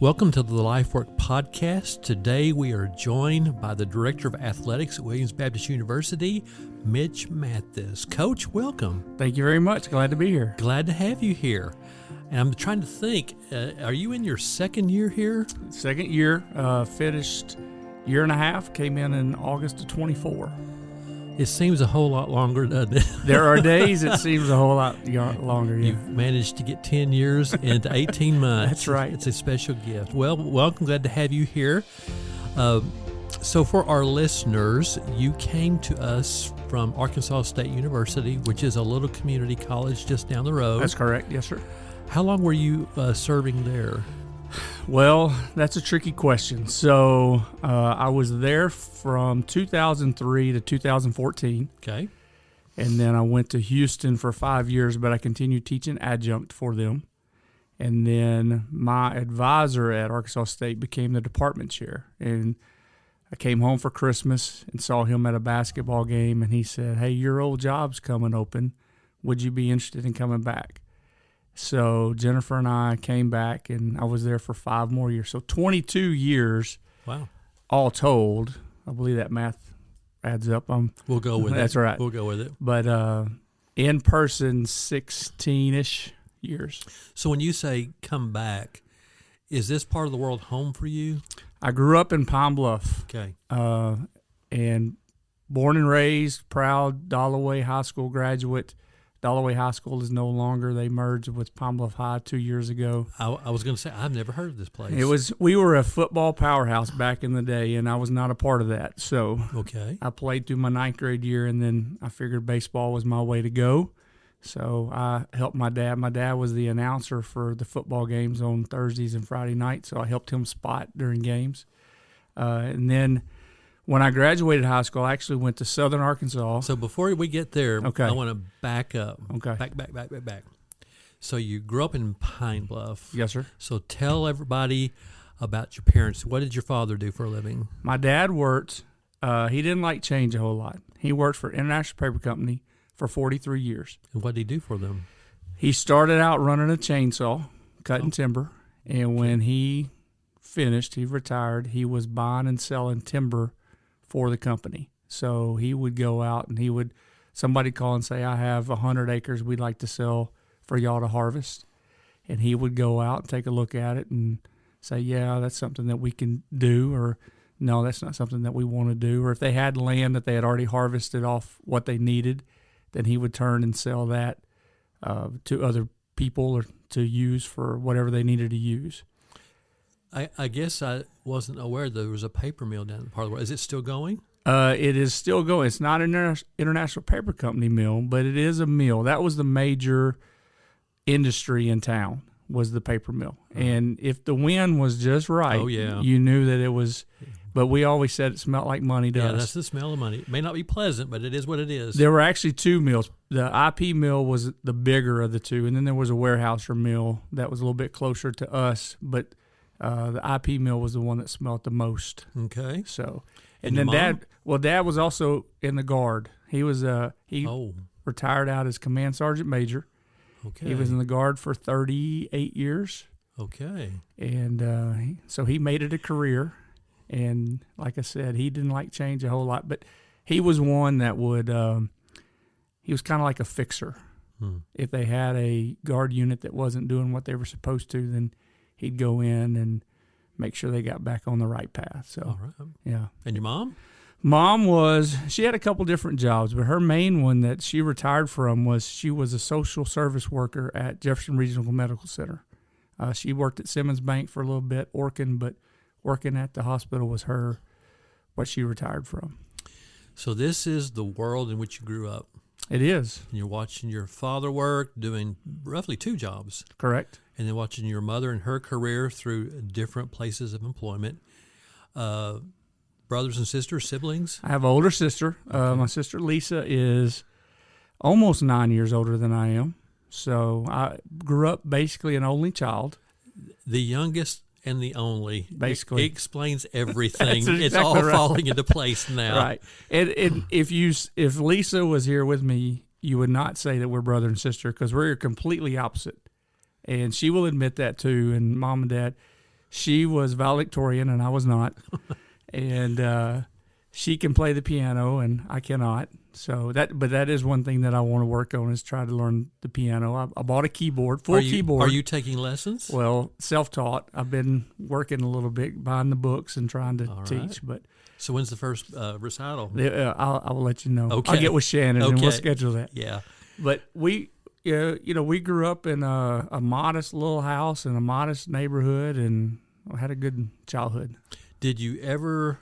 Welcome to the Life Work Podcast. Today we are joined by the Director of Athletics at Williams Baptist University, Mitch Mathis. Coach, welcome. Thank you very much. Glad to be here. Glad to have you here. And I'm trying to think, are you in your second year here? Second year, finished year and a half, came in August of 24. It seems a whole lot longer, doesn't it? There are days it seems a whole lot longer. Yeah. You've managed to get 10 years into 18 months. That's right. It's a special gift. Well, welcome. Glad to have you here. So for our listeners, you came to us from Arkansas State University, which is a little community college just down the road. That's correct. Yes, sir. How long were you serving there? Well, that's a tricky question. So I was there from 2003 to 2014. Okay. And then I went to Houston for 5 years, but I continued teaching adjunct for them. And then my advisor at Arkansas State became the department chair. And I came home for Christmas and saw him at a basketball game, and he said, "Hey, your old job's coming open. Would you be interested in coming back?" So Jennifer and I came back, and I was there for 5 more years. So 22 years. Wow. All told. I believe that math adds up. We'll go with it. That's right. We'll go with it. But in person, 16-ish years. So when you say come back, is this part of the world home for you? I grew up in Pine Bluff. Okay. And born and raised, proud Dalloway High School graduate. Dalloway High School is no longer. They merged with Pine Bluff High 2 years ago. I was going to say, I've never heard of this place. We were a football powerhouse back in the day, and I was not a part of that. So okay. I played through my 9th grade year, and then I figured baseball was my way to go. So I helped my dad. My dad was the announcer for the football games on Thursdays and Friday nights, so I helped him spot during games. And then when I graduated high school, I actually went to Southern Arkansas. So before we get there, okay. I want to back up. Okay. Back. So you grew up in Pine Bluff. Yes, sir. So tell everybody about your parents. What did your father do for a living? My dad worked. He didn't like change a whole lot. He worked for International Paper Company for 43 years. And what did he do for them? He started out running a chainsaw, cutting timber. And when he finished, he retired, he was buying and selling timber for the company. So he would go out and somebody call and say, "I have 100 acres we'd like to sell for y'all to harvest." And he would go out and take a look at it and say, "Yeah, that's something that we can do," or "No, that's not something that we want to do." Or if they had land that they had already harvested off what they needed, then he would turn and sell that to other people or to use for whatever they needed to use. I guess I wasn't aware there was a paper mill down in part of the world. Is it still going? It is still going. It's not an International Paper Company mill, but it is a mill. That was the major industry in town, was the paper mill. And if the wind was just right, you knew that it was. But we always said it smelled like money to us. Yeah, that's the smell of money. It may not be pleasant, but it is what it is. There were actually 2 mills. The IP mill was the bigger of the 2, and then there was a Warehouser mill that was a little bit closer to us, but the IP mill was the one that smelled the most. Okay. So, and then Dad was also in the Guard. He was retired out as Command Sergeant Major. Okay. He was in the Guard for 38 years. Okay. And so he made it a career. And like I said, he didn't like change a whole lot, but he was one that would. He was kind of like a fixer. If they had a Guard unit that wasn't doing what they were supposed to, then he'd go in and make sure they got back on the right path. So, all right. Yeah. And your mom? Mom she had a couple different jobs, but her main one that she retired from was she was a social service worker at Jefferson Regional Medical Center. She worked at Simmons Bank for a little bit, but working at the hospital was what she retired from. So this is the world in which you grew up. It is. And you're watching your father work, doing roughly 2 jobs. Correct. And then watching your mother and her career through different places of employment. Brothers and sisters, siblings? I have an older sister. My sister Lisa is almost 9 years older than I am. So I grew up basically an only child. The youngest and the only. Basically. It explains everything. Exactly it's all right. falling into place now. Right. And if Lisa was here with me, you would not say that we're brother and sister because we're completely opposite. And she will admit that too. And Mom and Dad, She was valedictorian, and I was not. And she can play the piano, and I cannot. But that is one thing that I want to work on, is try to learn the piano. I bought a keyboard, keyboard. Are you taking lessons? Well, self-taught. I've been working a little bit, buying the books and trying to teach. But so when's the first recital? I will let you know. Okay. I'll get with Shannon and we'll schedule that. Yeah. But we grew up in a modest little house in a modest neighborhood and had a good childhood. Did you ever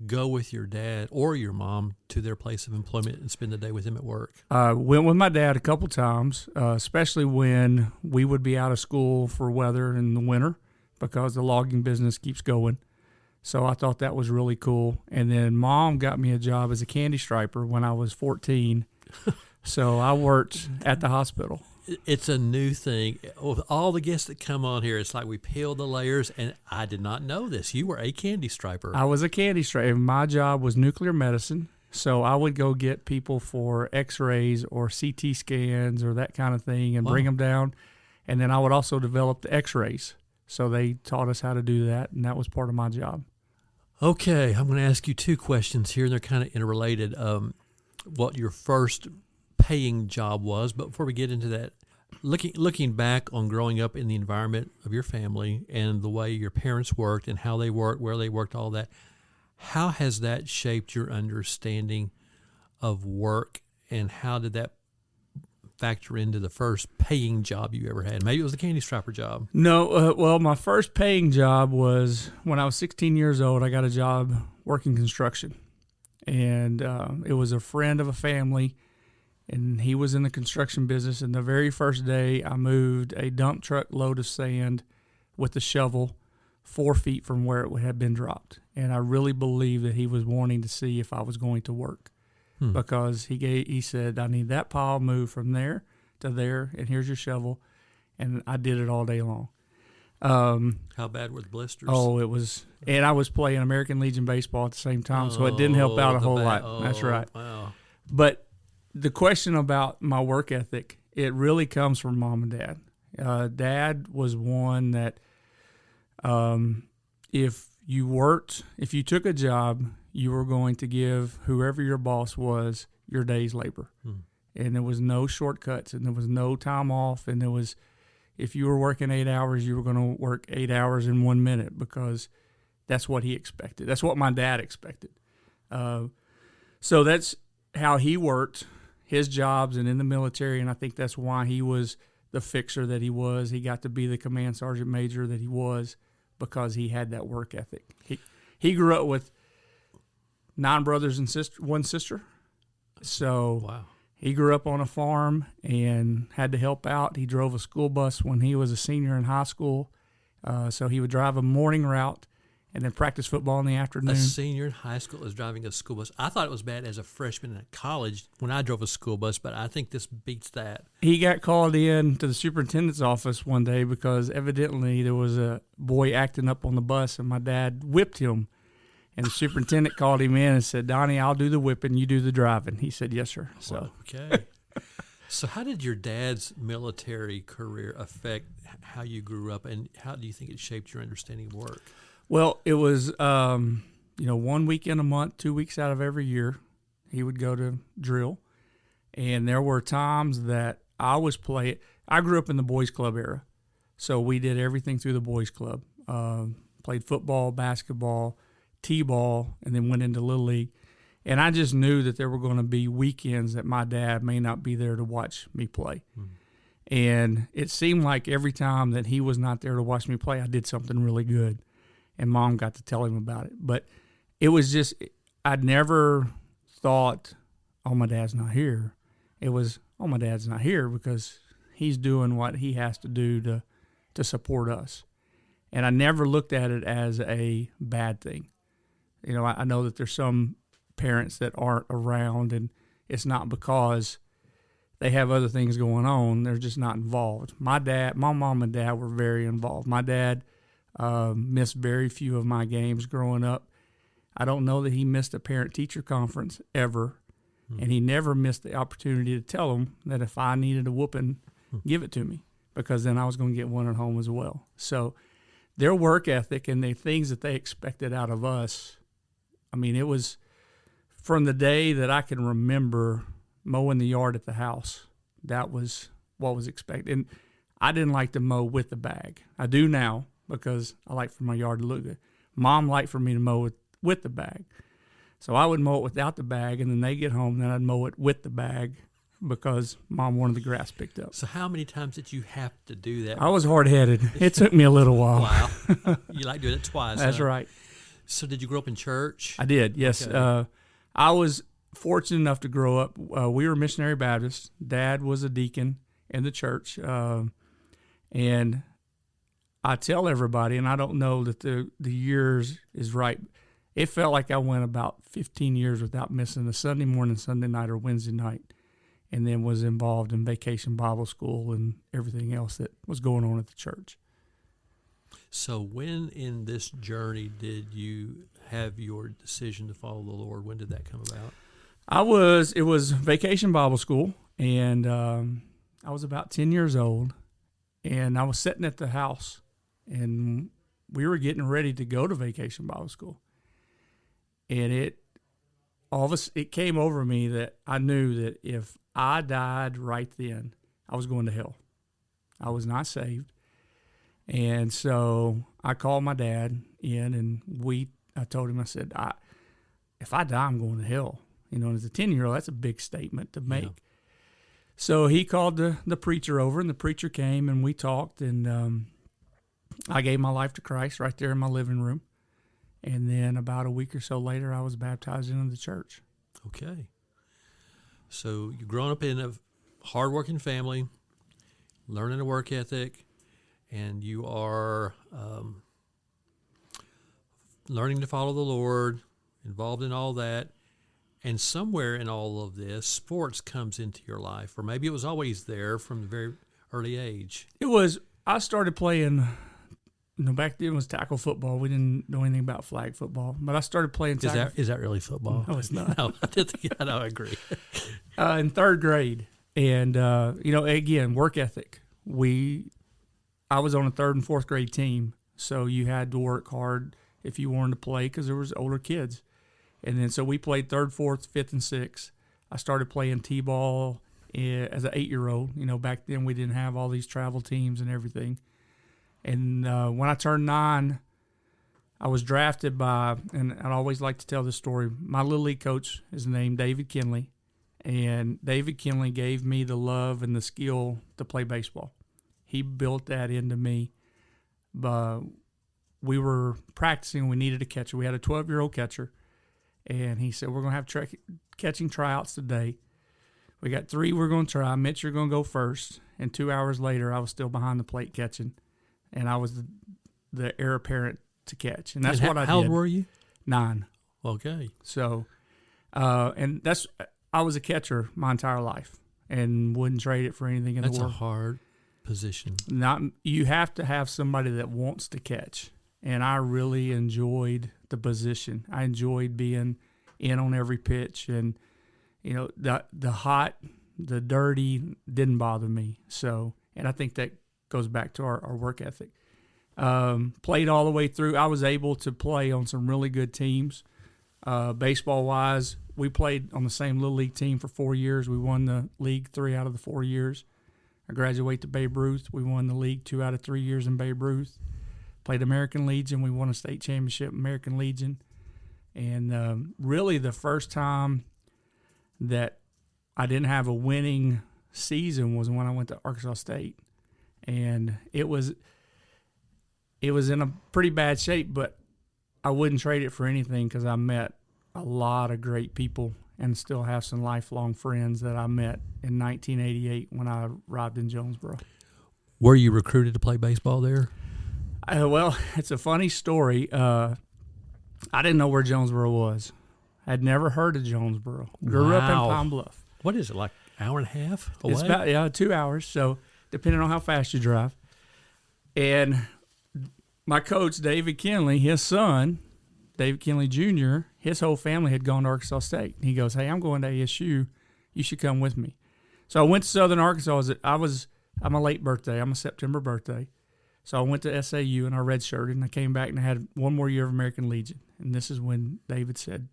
go with your dad or your mom to their place of employment and spend the day with them at work? Went with my dad a couple times, especially when we would be out of school for weather in the winter because the logging business keeps going. So I thought that was really cool. And then Mom got me a job as a candy striper when I was 14. So I worked at the hospital. It's a new thing. With all the guests that come on here, it's like we peel the layers, and I did not know this. You were a candy striper. I was a candy striper. My job was nuclear medicine, so I would go get people for x-rays or CT scans or that kind of thing and bring them down, and then I would also develop the x-rays. So they taught us how to do that, and that was part of my job. Okay, I'm going to ask you two questions here, and they're kind of interrelated. What your first paying job was, but before we get into that, looking back on growing up in the environment of your family and the way your parents worked and how they worked, where they worked, all that, how has that shaped your understanding of work, and how did that factor into the first paying job you ever had? Maybe it was the candy striper job. No, well, my first paying job was when I was 16 years old. I got a job working construction, and it was a friend of a family, and he was in the construction business. And the very first day, I moved a dump truck load of sand with a shovel 4 feet from where it had been dropped. And I really believe that he was wanting to see if I was going to work. Because he said, I need that pile moved from there to there, and here's your shovel. And I did it all day long. How bad were the blisters? Oh, it was, and I was playing American Legion baseball at the same time, so it didn't help out a whole lot. That's right. Wow. But the question about my work ethic, it really comes from Mom and Dad. Dad was one that if you took a job, you were going to give whoever your boss was your day's labor. And there was no shortcuts, and there was no time off, and if you were working 8 hours, you were going to work 8 hours in 1 minute, because that's what he expected. That's what my dad expected. So that's how he worked his jobs and in the military, and I think that's why he was the fixer that he was. He got to be the command sergeant major that he was, because he had that work ethic. He grew up with 9 brothers and one sister. So wow. He grew up on a farm and had to help out. He drove a school bus when he was a senior in high school. So he would drive a morning route and then practice football in the afternoon. A senior in high school is driving a school bus. I thought it was bad as a freshman in college when I drove a school bus, but I think this beats that. He got called in to the superintendent's office one day because evidently there was a boy acting up on the bus, and my dad whipped him. And the superintendent called him in and said, Donnie, I'll do the whipping, you do the driving. He said, yes, sir. So okay. So how did your dad's military career affect how you grew up, and how do you think it shaped your understanding of work? Well, it was, 1 weekend a month, 2 weeks out of every year, he would go to drill. And there were times that I grew up in the boys club era. So we did everything through the boys club. Played football, basketball, T-ball, and then went into Little League. And I just knew that there were going to be weekends that my dad may not be there to watch me play. And it seemed like every time that he was not there to watch me play, I did something really good. And Mom got to tell him about it. But it was just, I'd never thought, oh, my dad's not here. It was, oh, my dad's not here because he's doing what he has to do to support us. And I never looked at it as a bad thing. I know that there's some parents that aren't around, and it's not because they have other things going on. They're just not involved. My mom and dad were very involved. My dad missed very few of my games growing up. I don't know that he missed a parent-teacher conference ever, and he never missed the opportunity to tell them that if I needed a whooping, give it to me, because then I was going to get one at home as well. So their work ethic and the things that they expected out of us. I mean, it was from the day that I can remember mowing the yard at the house. That was what was expected. And I didn't like to mow with the bag. I do now because I like for my yard to look good. Mom liked for me to mow with the bag. So I would mow it without the bag, and then they get home, then I'd mow it with the bag because Mom wanted the grass picked up. So how many times did you have to do that? I was hard-headed. It took me a little while. Wow. You like doing it twice. That's huh? right. So did you grow up in church? I did, yes. Okay. I was fortunate enough to grow up. We were missionary Baptists. Dad was a deacon in the church. And I tell everybody, and I don't know that the years is right, it felt like I went about 15 years without missing a Sunday morning, Sunday night, or Wednesday night, and then was involved in Vacation Bible School and everything else that was going on at the church. So when in this journey did you have your decision to follow the Lord? When did that come about? It was Vacation Bible School, and I was about 10 years old, and I was sitting at the house, and we were getting ready to go to Vacation Bible School. And it came over me that I knew that if I died right then, I was going to hell. I was not saved. And so I called my dad in, and I told him, I said, if I die, I'm going to hell. You know, and as a 10-year-old, that's a big statement to make. Yeah. So he called the preacher over, and the preacher came, and we talked, and I gave my life to Christ right there in my living room. And then about a week or so later, I was baptized into the church. Okay. So you've grown up in a hardworking family, learning a work ethic, and you are learning to follow the Lord, involved in all that. And somewhere in all of this, sports comes into your life, or maybe it was always there from the very early age. I started playing, back then it was tackle football. We didn't know anything about flag football, but I started playing tackle. Is that really football? No, it's not. No, I agree. In third grade. And, again, work ethic. I was on a third and fourth grade team, so you had to work hard if you wanted to play because there was older kids. And then so we played third, fourth, fifth, and sixth. I started playing t-ball as an 8-year-old. Back then we didn't have all these travel teams and everything. And when I turned 9, I was drafted by, and I'd always like to tell this story, my Little League coach is named David Kinley. And David Kinley gave me the love and the skill to play baseball. He built that into me. We were practicing. We needed a catcher. We had a 12-year-old catcher. And he said, we're going to have catching tryouts today. We got 3 we're going to try. Mitch, you're going to go first. And 2 hours later, I was still behind the plate catching. And I was the heir apparent to catch. And that's what I did. How old were you? 9. Okay. So, I was a catcher my entire life and wouldn't trade it for anything in the world. That's a hard position. You have to have somebody that wants to catch. And I really enjoyed the position. I enjoyed being in on every pitch. And, the hot, the dirty didn't bother me. So, and I think that goes back to our work ethic. Played all the way through. I was able to play on some really good teams. Baseball-wise, we played on the same Little League team for 4 years. We won the league 3 out of the 4 years. I graduated to Babe Ruth. We won the league 2 out of 3 years in Babe Ruth. Played American Legion. We won a state championship, American Legion. And really the first time that I didn't have a winning season was when I went to Arkansas State. And it was in a pretty bad shape, but I wouldn't trade it for anything because I met a lot of great people and still have some lifelong friends that I met in 1988 when I arrived in Jonesboro. Were you recruited to play baseball there? Well, it's a funny story. I didn't know where Jonesboro was. I'd never heard of Jonesboro. Grew up in Pine Bluff. What is it, like an hour and a half away? It's about 2 hours, so depending on how fast you drive. And my coach, David Kinley, his son, David Kinley Jr., his whole family had gone to Arkansas State. He goes, hey, I'm going to ASU. You should come with me. So I went to Southern Arkansas. I'm a late birthday. I'm a September birthday. So I went to SAU and I redshirted, and I came back and I had one more year of American Legion. And this is when David said,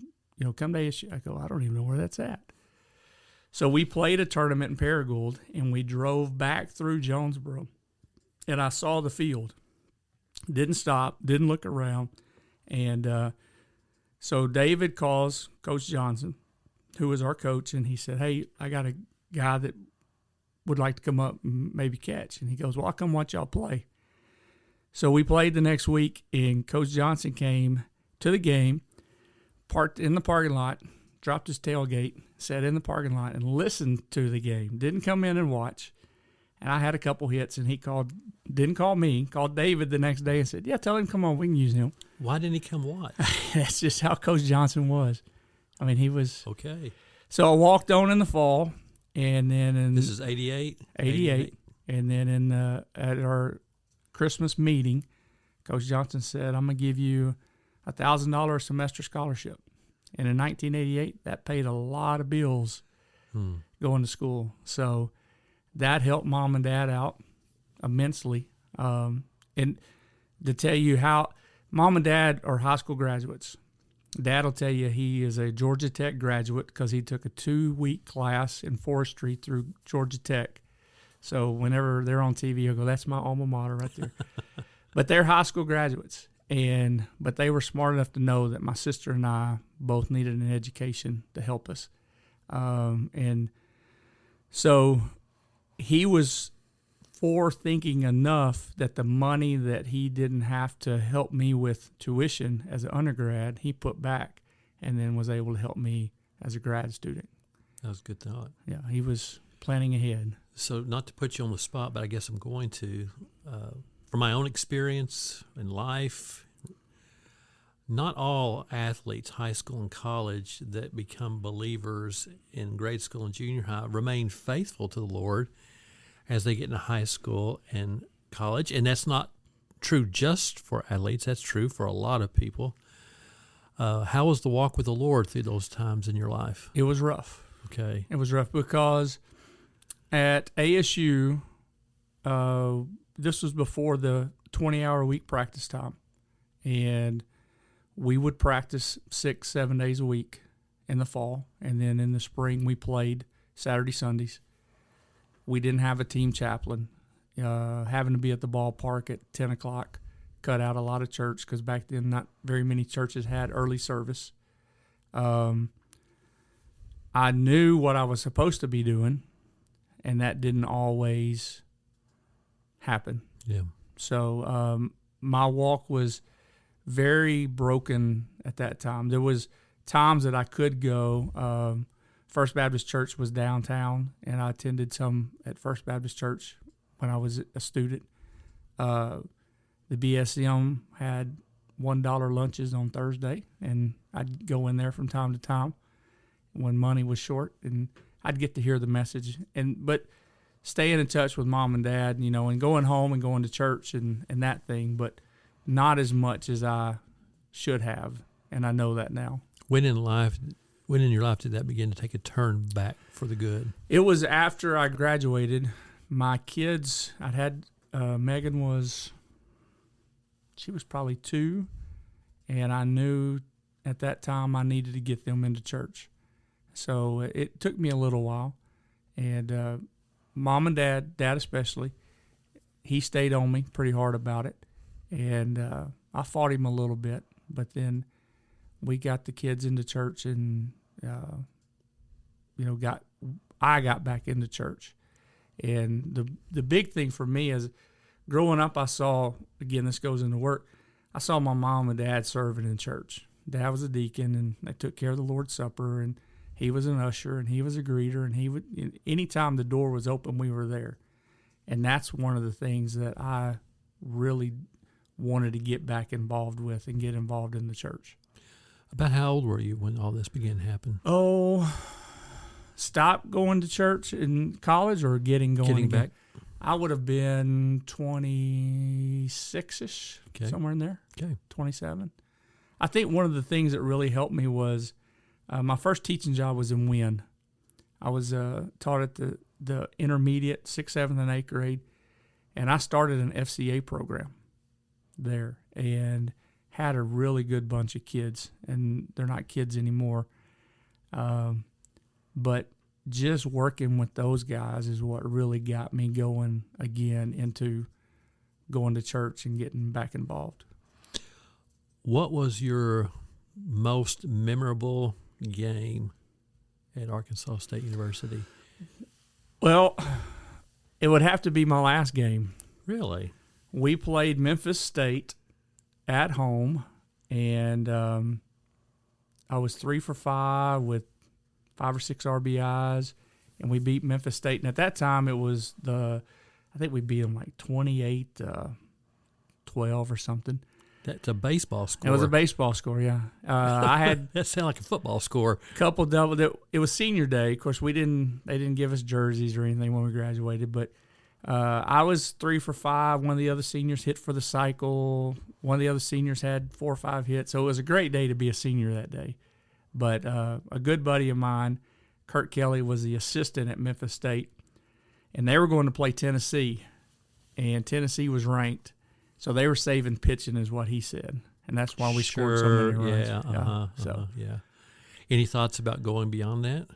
come to ASU. I go, I don't even know where that's at. So we played a tournament in Paragould, and we drove back through Jonesboro, and I saw the field. Didn't stop, didn't look around. And so David calls Coach Johnson, who was our coach, and he said, hey, I got a guy that would like to come up and maybe catch. And he goes, well, I'll come watch y'all play. So we played the next week, and Coach Johnson came to the game, parked in the parking lot, dropped his tailgate, sat in the parking lot, and listened to the game. Didn't come in and watch. And I had a couple hits, and he didn't call me, called David the next day and said, yeah, tell him, come on, we can use him. Why didn't he come watch? That's just how Coach Johnson was. I mean, he was. Okay. So I walked on in the fall, and then this is 88? 88. And then at our Christmas meeting, Coach Johnson said, I'm going to give you $1,000 semester scholarship. And in 1988, that paid a lot of bills going to school. So that helped Mom and Dad out immensely. And to tell you how Mom and Dad are high school graduates. Dad will tell you he is a Georgia Tech graduate because he took a 2-week class in forestry through Georgia Tech. So whenever they're on TV, he'll go, that's my alma mater right there. But they're high school graduates. But they were smart enough to know that my sister and I both needed an education to help us. And so he was forethinking enough that the money that he didn't have to help me with tuition as an undergrad, he put back and then was able to help me as a grad student. That was a good thought. Yeah, he was planning ahead. So not to put you on the spot, but I guess I'm going to. From my own experience in life, not all athletes, high school and college, that become believers in grade school and junior high remain faithful to the Lord as they get into high school and college. And that's not true just for athletes. That's true for a lot of people. How was the walk with the Lord through those times in your life? It was rough. Okay. It was rough because at ASU, this was before the 20-hour-a-week practice time. And we would practice 6-7 days a week in the fall. And then in the spring, we played Saturday, Sundays. We didn't have a team chaplain. Having to be at the ballpark at 10 o'clock cut out a lot of church because back then not very many churches had early service. I knew what I was supposed to be doing, and that didn't always happen. Yeah. So my walk was very broken at that time. There was times that I could go. First Baptist Church was downtown, and I attended some at First Baptist Church when I was a student. The BSM had $1 lunches on Thursday, and I'd go in there from time to time when money was short, and I'd get to hear the message. But staying in touch with Mom and Dad, and going home and going to church and that thing, but not as much as I should have, and I know that now. When in your life did that begin to take a turn back for the good? It was after I graduated. My kids, I had Megan she was probably 2, and I knew at that time I needed to get them into church. So it took me a little while, and Mom and Dad especially, he stayed on me pretty hard about it, and I fought him a little bit, but then we got the kids into church, and I got back into church. And the big thing for me is growing up, I saw, again, this goes into work, I saw my mom and dad serving in church. Dad was a deacon, and they took care of the Lord's Supper, and he was an usher, and he was a greeter, and he would, anytime the door was open, we were there. And that's one of the things that I really wanted to get back involved with and get involved in the church. About how old were you when all this began to happen? Stop going to church in college or getting back? I would have been 26-ish, somewhere in there. Okay. 27. I think one of the things that really helped me was my first teaching job was in Wynn. I was taught at the intermediate, 6th, 7th, and 8th grade, And I started an FCA program there and had a really good bunch of kids. And they're not kids anymore. But just working with those guys is what really got me going again into going to church and getting back involved. What was your most memorable game at Arkansas State University? Well, it would have to be my last game. Really? We played Memphis State at home, and I was 3 for 5 with 5 or 6 RBIs, and we beat Memphis State. And at that time, it was I think we beat them like 28-12 or something. That's a baseball score. It was a baseball score, yeah. I had that sounded like a football score. Couple double. It was senior day. Of course, they didn't give us jerseys or anything when we graduated, but I was 3 for 5. One of the other seniors hit for the cycle. One of the other seniors had 4 or 5 hits. So it was a great day to be a senior that day. But a good buddy of mine, Kurt Kelly, was the assistant at Memphis State, and they were going to play Tennessee, and Tennessee was ranked. So they were saving pitching, is what he said, and that's why we scored so many runs. Yeah. Any thoughts about going beyond that?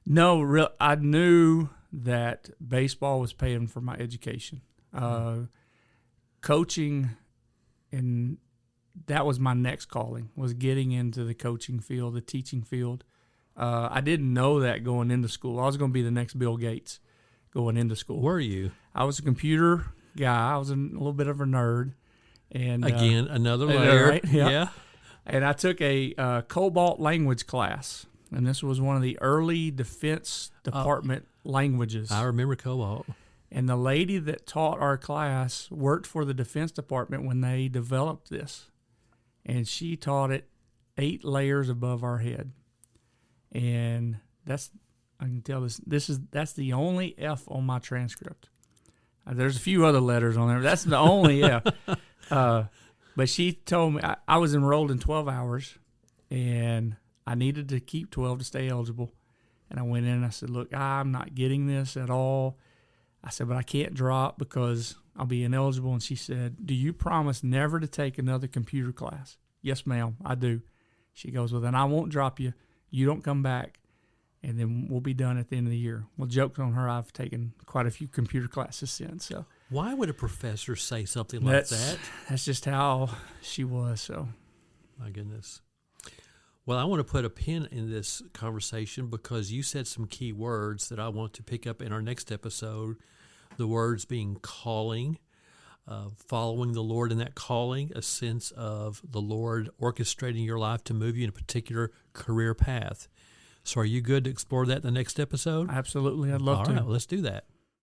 No, I knew that baseball was paying for my education, coaching, and that was my next calling, was getting into the coaching field, the teaching field. I didn't know that going into school. I was going to be the next Bill Gates going into school. Were you? I was a computer guy. I was a little bit of a nerd. And again, another layer. Right? Yeah. And I took a Cobalt language class, and this was one of the early Defense Department languages. I remember Cobalt. And the lady that taught our class worked for the Defense Department when they developed this. And she taught it 8 layers above our head. And I can tell that's the only F on my transcript. There's a few other letters on there. That's the only F. But she told me I was enrolled in 12 hours, and I needed to keep 12 to stay eligible. And I went in and I said, look, I'm not getting this at all. I said, but I can't drop because I'll be ineligible. And she said, do you promise never to take another computer class? Yes, ma'am, I do. She goes, well, then I won't drop you. You don't come back, and then we'll be done at the end of the year. Well, joke's on her. I've taken quite a few computer classes since. So why would a professor say something like that? That's just how she was. So, my goodness. Well, I want to put a pin in this conversation because you said some key words that I want to pick up in our next episode. The words being calling, following the Lord in that calling, a sense of the Lord orchestrating your life to move you in a particular career path. So are you good to explore that in the next episode? Absolutely. I'd love to. All right, let's do that.